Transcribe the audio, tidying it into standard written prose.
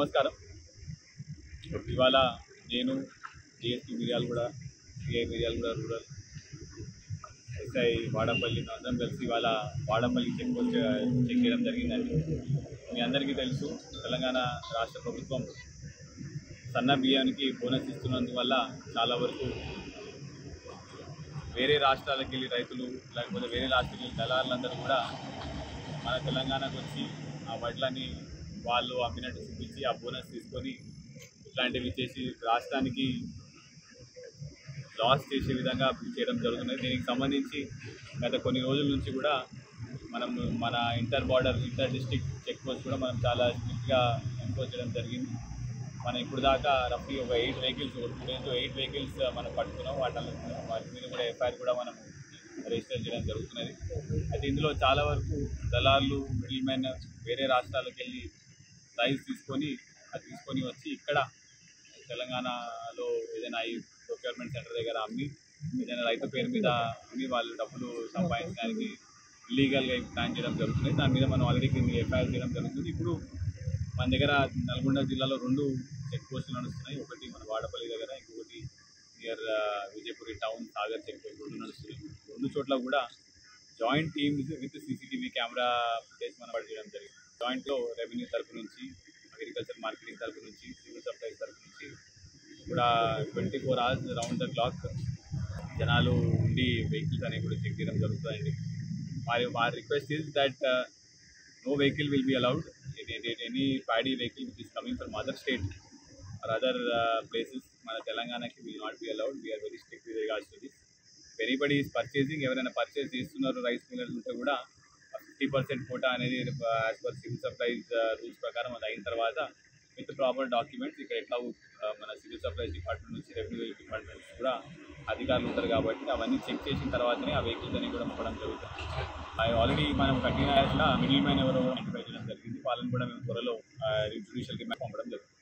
నమస్కారం. ఇవాళ నేను DSP Miryalaguda, CI Miryalaguda rural, SI Vadapalli అందరం కలిసి ఇవాళ వాడపల్లి చెక్ పోస్ట్ చెక్ చేయడం జరిగిందండి. మీ అందరికీ తెలుసు, తెలంగాణ రాష్ట్ర ప్రభుత్వం సన్న బియ్యానికి బోనస్ ఇస్తున్నందువల్ల చాలా వరకు వేరే రాష్ట్రాలకు వెళ్ళి రైతులు లేకపోతే వేరే రాష్ట్రాలకు వెళ్ళి దళారులందరూ కూడా మన తెలంగాణకు వచ్చి ఆ వడ్లని వాళ్ళు అమ్మినట్టు చూపించి ఆ బోనస్ తీసుకొని ఇట్లాంటివి చేసి రాష్ట్రానికి లాస్ చేసే విధంగా చేయడం జరుగుతుంది. దీనికి సంబంధించి గత కొన్ని రోజుల నుంచి కూడా మనం మన ఇంటర్ డిస్ట్రిక్ట్ చెక్ పోస్ట్ కూడా మనం చాలా స్ట్రిక్ట్గా ఎంపోజ్ చేయడం జరిగింది. మనం ఇప్పుడు దాకా రఫ్లీ ఒక 8 వెహికల్స్ 2 days 8 వెహికల్స్ మనం పట్టుకున్నాం. వాటి మీద కూడా ఎఫ్ఐఆర్ కూడా మనం రిజిస్టర్ చేయడం జరుగుతున్నది. అయితే ఇందులో చాలా వరకు దళార్లు, మిడిల్ మెన్ వేరే రాష్ట్రాలకు వెళ్ళి రైస్ తీసుకొని వచ్చి ఇక్కడ తెలంగాణలో ఏదైనా ఈ ప్రొక్యూర్మెంట్ సెంటర్ దగ్గర అమ్మి ఏదైనా రైతు పేరు మీద అమ్మి వాళ్ళు డబ్బులు సంపాదించడానికి ఇల్లీగల్గా ప్లాన్ చేయడం జరుగుతుంది. దాని మీద మనం ఆల్రెడీ ఎఫ్ఐఆర్ చేయడం జరుగుతుంది. ఇప్పుడు మన దగ్గర నల్గొండ జిల్లాలో 2 చెక్ పోస్టులు నడుస్తున్నాయి. ఒకటి మన వాడపల్లి దగ్గర, ఇంకొకటి near Vijayapuri town Sagar check post 2 నడుస్తున్నాయి. 2 చోట్ల కూడా joint teams with CCTV camera footage మనం చేయడం జరిగింది. జాయింట్లో రెవెన్యూ తరఫు నుంచి, అగ్రికల్చర్ మార్కెటింగ్ తరఫు నుంచి, సివిల్ సప్లైస్ తరఫు నుంచి కూడా 24 hours రౌండ్ ద క్లాక్ జనాలు ఉండి వెహికల్స్ అనేవి కూడా చెక్ చేయడం జరుగుతుందండి. మా request is that no vehicle will be allowed. Any paddy vehicle which is coming from other state or other places, mana Telanganaki will not be allowed. We are very strict with regards to this. If anybody is purchasing, ఎవరైనా purchase చేస్తున్నారు rice millers ఉంటే కూడా 50% quota అనేది as per civil supplies rules ప్రకారం అది అయిన తర్వాత with proper documents ఇక్కడ ఎట్లా మన సివిల్ సప్లైస్ డిపార్ట్మెంట్ నుంచి, రెవెన్యూ డిపార్ట్మెంట్ నుంచి కూడా అధికారులు ఉంటారు కాబట్టి అవన్నీ చెక్ చేసిన తర్వాతనే ఆ వెహికల్స్ అని కూడా పంపడం జరుగుతుంది. ఆల్రెడీ మనం కంటిన్యూస్గా మిడిల్ మ్యాన్ ఎవరో ఐడెంటిఫై చేయడం జరిగింది. వాళ్ళని కూడా మేము త్వరలో జ్యుడిషియల్కి పంపడం జరుగుతుంది.